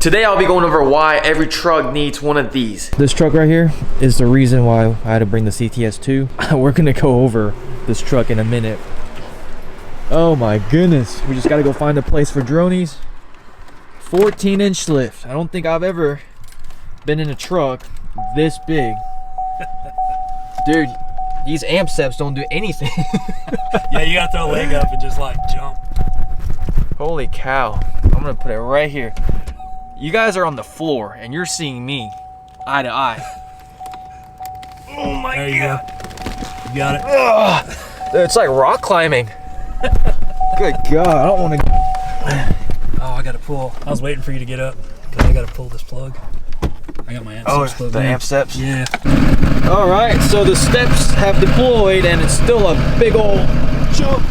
Today I'll be going over why every truck needs one of these. This truck right here is the reason why I had to bring the CTS2. We're gonna go over this truck in a minute. Oh my goodness. We just gotta go find a place for dronies. 14-inch lift. I don't think I've ever been in a truck this big. Dude, these amp steps don't do anything. Yeah, you gotta throw a leg up and just like jump. Holy cow. I'm gonna put it right here. You guys are on the floor and you're seeing me eye to eye. Oh my there God. You got it. Ugh. It's like rock climbing. Good God, I don't want to. Oh, I gotta pull. I was waiting for you to get up because I gotta pull this plug. I got my amp steps plugged in. The amp steps? Yeah. All right, so the steps have deployed and it's still a big old jump.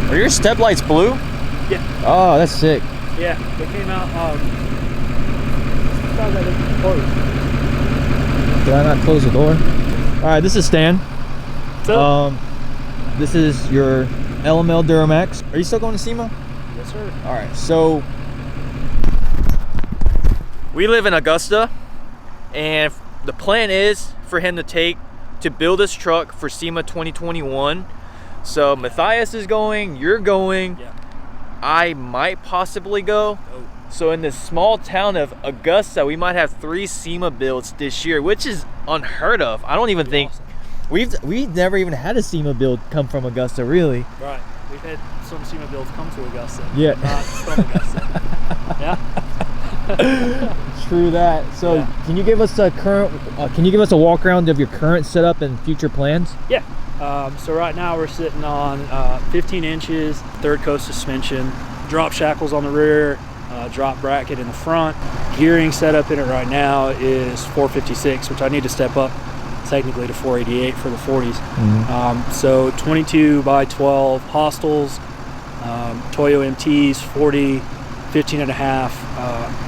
Are your step lights blue? Yeah. Oh, that's sick. Yeah, they came out. Did I not close the door? All right, this is Stan. So, this is your LML Duramax. Are you still going to Sema? yes, sir. All right, so we live in Augusta, and the plan is for him to build this truck for Sema 2021. So Matthias is going, you're going, Yeah. I might possibly go. Oh. So in this small town of Augusta, we might have 3 Sema builds this year, which is unheard of. I don't even think Awesome. we've never even had a Sema build come from Augusta, really. Right. We've had some SEMA builds come to Augusta. Yeah. Not from Augusta. Yeah. True that. So Yeah. can you give us a walk around of your current setup and future plans? Yeah. So right now we're sitting on 15 inches, third coast suspension, drop shackles on the rear, drop bracket in the front. Gearing setup in it right now is 456, which I need to step up technically to 488 for the 40s. Mm-hmm. So 22 by 12 hostels, Toyo MTs, 40, 15 and a half,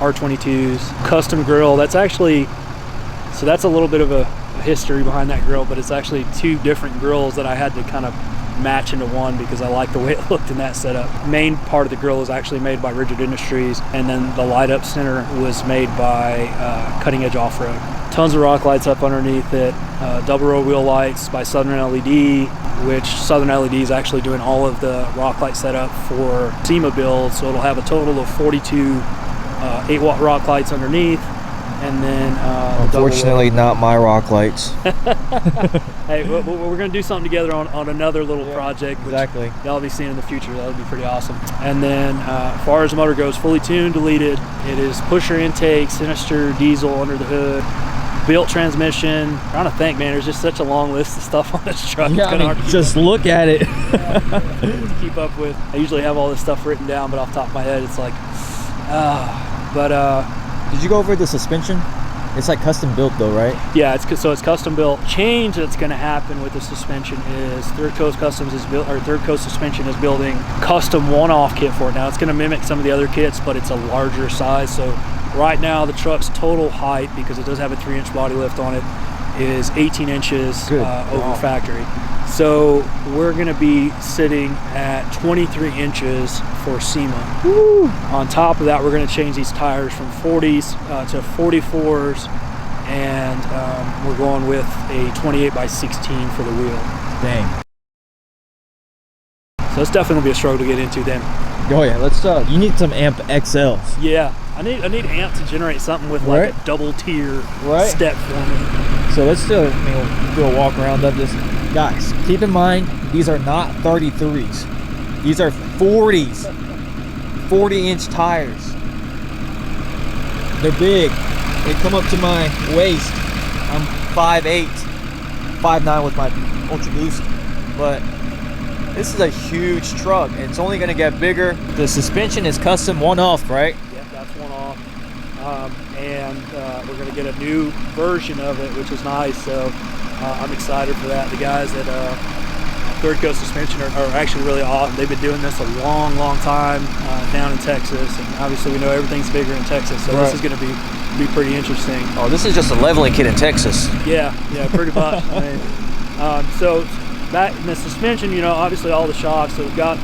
R22s, custom grill. That's actually, so that's a little bit of a history behind that grill, but it's actually 2 different grills that I had to kind of match into one because I like the way it looked in that setup. Main part of the grill is actually made by Rigid Industries, and then the light up center was made by Cutting Edge Off-Road. Tons of rock lights up underneath it, double row wheel lights by Southern LED, which Southern LED is actually doing all of the rock light setup for SEMA build, so it'll have a total of 42 8-watt rock lights underneath. And then Unfortunately, not my rock lights. Hey, we're going to do something together on another little project, which exactly. y'all be seeing in the future. That would be pretty awesome. And then as far as the motor goes, fully tuned, deleted. It is pusher intake, Sinister diesel under the hood, built transmission. I'm trying to think, man, there's just such a long list of stuff on this truck. Yeah, I mean, just look at it. To keep up with. I usually have all this stuff written down, but off the top of my head, it's like, Did you go over the suspension? It's like custom built though, right? yeah, it's custom built. Change that's going to happen with the suspension is Third Coast Suspension is building custom one-off kit for it. Now it's going to mimic some of the other kits, but it's a larger size. So right now the truck's total height, because it does have a 3-inch body lift on it, is 18 inches over factory. So we're going to be sitting at 23 inches for SEMA. Woo. On top of that, we're going to change these tires from 40s to 44s, and we're going with a 28 by 16 for the wheel. Dang. So it's definitely going to be a struggle to get into then. Oh yeah, let's you need some amp XLs. Yeah, I need amp to generate something with like a double tier step for me. So let's do a walk around of this. Guys, keep in mind, these are not 33s. These are 40s. 40-inch tires. They're big. They come up to my waist. I'm 5'8", 5'9" with my Ultra Boost. But this is a huge truck, and it's only going to get bigger. The suspension is custom one-off, right? Yeah, that's one-off. And we're going to get a new version of it, which is nice. So I'm excited for that. The guys at Third Coast Suspension are actually really awesome. They've been doing this a long time down in Texas, and obviously we know everything's bigger in Texas, so this is going to be be pretty interesting. Oh, this is just a leveling kit in Texas. Yeah, pretty much. I mean, so that in the suspension, you know, obviously all the shocks. So we've got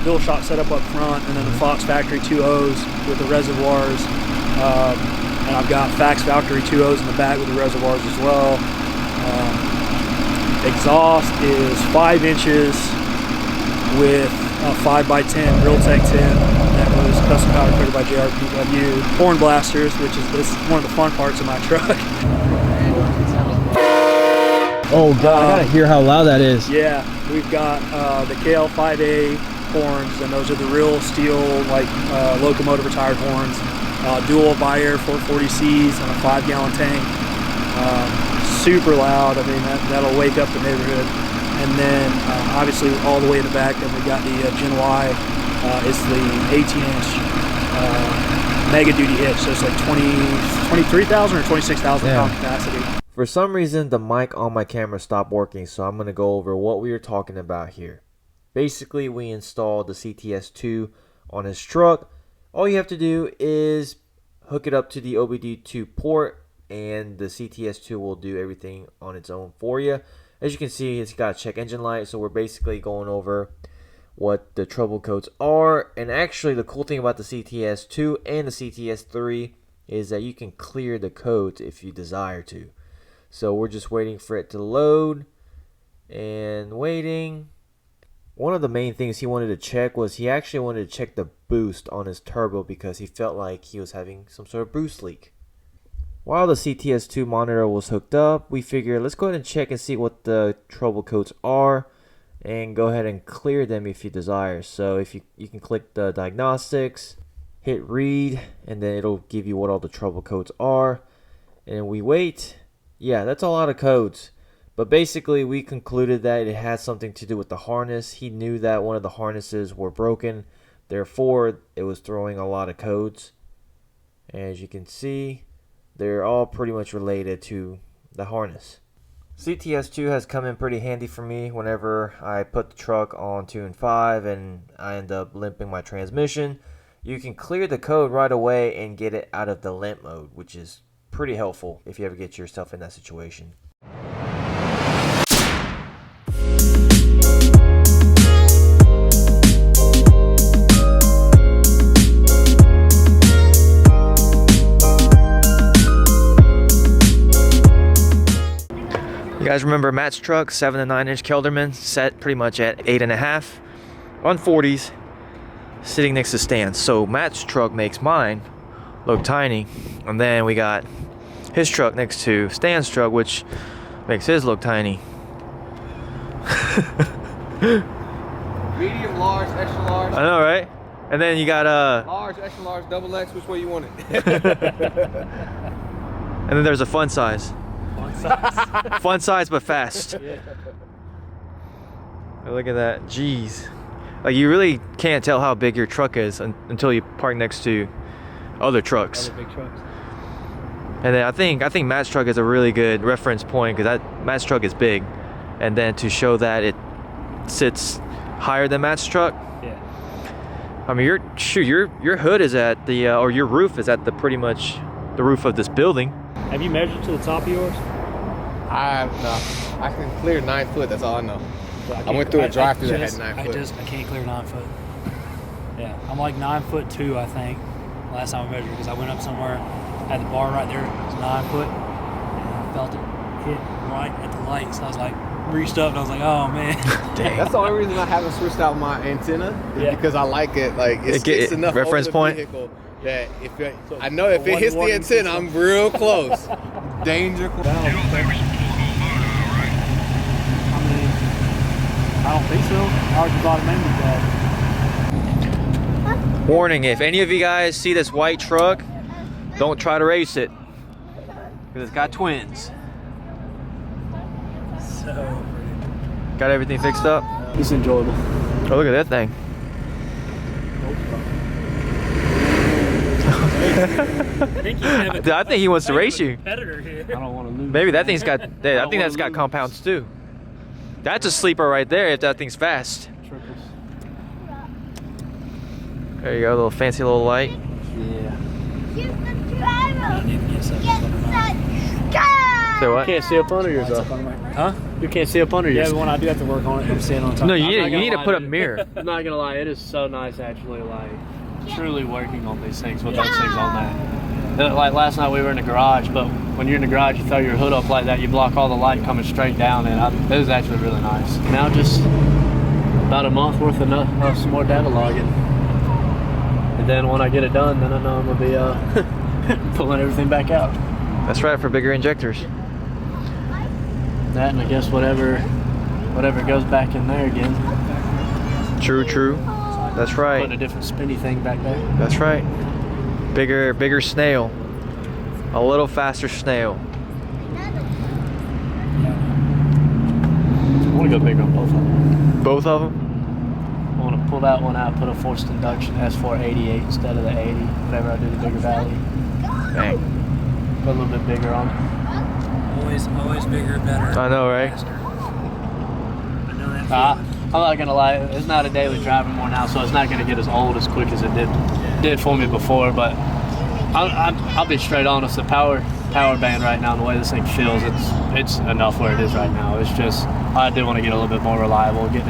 dual shock set up front, and then the Fox Factory 2.0s with the reservoirs, and I've got Fax Factory 2.0s in the back with the reservoirs as well. Exhaust is 5 inches with a 5x10 Realtek 10 that was custom powder coated by JRPW. Horn blasters, which is this one of the fun parts of my truck. Oh God, I gotta hear how loud that is. Yeah, we've got the KL5A horns, and those are the real steel, like locomotive retired horns. Dual bi-air 440Cs on a 5-gallon tank. Super loud. I mean, that'll wake up the neighborhood. And then obviously all the way in the back, then we got the Gen Y. It's the 18-inch mega duty hitch. So it's like 23,000 or 26,000 pound capacity. For some reason, the mic on my camera stopped working, so I'm going to go over what we were talking about here. Basically, we installed the CTS2 on his truck. All you have to do is hook it up to the OBD2 port, and the CTS2 will do everything on its own for you. As you can see, it's got a check engine light, so we're basically going over what the trouble codes are. And actually, the cool thing about the CTS2 and the CTS3 is that you can clear the codes if you desire to. So we're just waiting for it to load and waiting. One of the main things he wanted to check was he actually wanted to check the boost on his turbo because he felt like he was having some sort of boost leak. While the CTS2 monitor was hooked up, we figured let's go ahead and check and see what the trouble codes are and go ahead and clear them if you desire. So if you can click the Diagnostics, hit read, and then it'll give you what all the trouble codes are. And we wait. Yeah, that's a lot of codes. But basically we concluded that it had something to do with the harness. He knew that one of the harnesses were broken. Therefore, it was throwing a lot of codes. As you can see, they're all pretty much related to the harness. CTS2 has come in pretty handy for me whenever I put the truck on 2 and 5 and I end up limping my transmission. You can clear the code right away and get it out of the limp mode, which is pretty helpful if you ever get yourself in that situation. You guys remember Matt's truck, 7 to 9 inch Kelderman, set pretty much at 8.5 on 40s, sitting next to Stan's. So Matt's truck makes mine look tiny, and then we got his truck next to Stan's truck, which makes his look tiny. Medium, large, extra large. I know, right? And then you got Large, extra large, double X. Which way you want it? and then there's a fun size. Fun size but fast. Yeah. Look at that. Jeez. Like, you really can't tell how big your truck is until you park next to other trucks. Other big trucks. And then I think Matt's truck is a really good reference point because Matt's truck is big, and then to show that it sits higher than Matt's truck. Yeah. I mean, your hood is at the or your roof is at the pretty much the roof of this building. Have you measured to the top of yours? I can clear 9 foot. That's all I know. I went through a drive-through that had 9 foot. I can't clear 9 foot. Yeah, I'm like 9'2", I think. Last time I measured, because I went up somewhere, had the bar right there. It was 9 foot, and I felt it hit right at the light. So I was like, reached up, and I was like, oh man. Dang. That's the only reason I haven't switched out my antenna. Is because I like it. Like it's enough reference over the point. vehicle that I know if it hits the antenna, I'm real close. Danger close. I don't think so. I already bought a memory bag. Warning, if any of you guys see this white truck, don't try to race it because it's got twins. So Got everything fixed up? it's enjoyable. Oh, look at that thing. I think he wants to race you. I don't want to lose. Maybe that thing's got. I think that's got compounds too. That's a sleeper right there if that thing's fast. Triples. There you go, little fancy little light. Yeah. Shoot the driver. So what? You can't see up under yours though. Huh? You can't see up under Yeah, yours. but when I do have to work on it, I'm standing on top. No, I'm you not need gonna to lie, put a dude. mirror. I'm not gonna lie, it is so nice actually, like truly working on these things with those things on there. Like last night we were in the garage, but when you're in the garage, you throw your hood up like that, you block all the light coming straight down, and it was actually really nice. Now just about a month worth of some more data logging, and then when I get it done, then I know I'm gonna be pulling everything back out. That's right, for bigger injectors. That and I guess whatever goes back in there again. True. That's Putting right. a different spinny thing back there. That's right. Bigger snail. A little faster snail. I want to go bigger on both of them. Both of them? I want to pull that one out, put a forced induction S488 instead of the 80 whenever I do the bigger valley. Dang. Put a little bit bigger on it. Always bigger, better. I know, right? I know that. I'm not gonna lie, it's not a daily driver more now, so it's not gonna get as old as quick as it did for me before. But I'll be straight honest, the power band right now, the way this thing feels, it's enough where it is right now. It's just I do want to get a little bit more reliable, get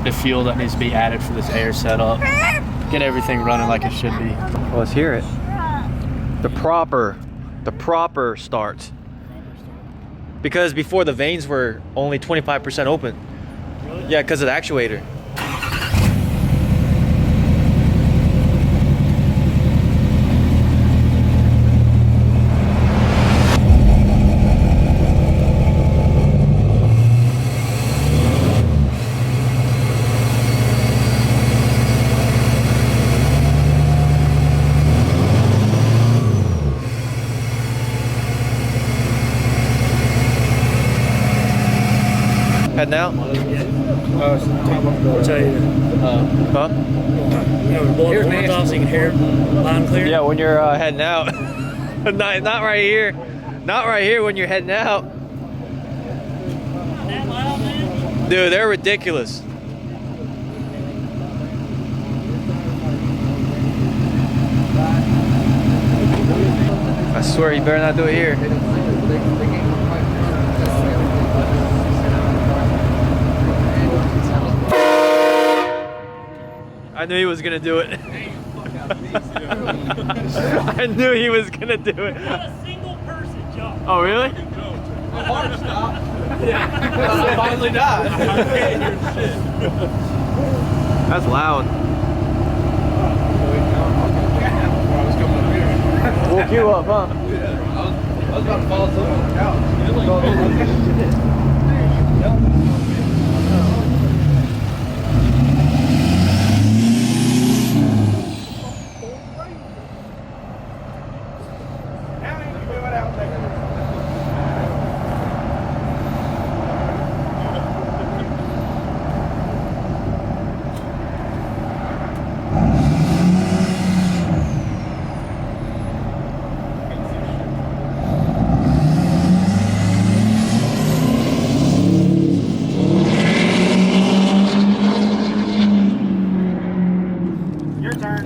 the fuel that needs to be added for this air setup, get everything running like it should be. Well, let's hear it. The proper starts. Because before the vanes were only 25% open. Really? Yeah, because of the actuator. Heading out? I'll tell you. Huh? Blow the horns off so you can hear loud and clear. Yeah, when you're heading out. not right here. Not right here when you're heading out. That loud, man? Dude, they're ridiculous. I swear you better not do it here. I knew he was gonna do it. I knew he was gonna do it. Not a single person jumped. Oh, really? Hard stop. Yeah. I finally died. That's loud. Woke you up, huh? I was about to fall asleep on the couch. Your turn.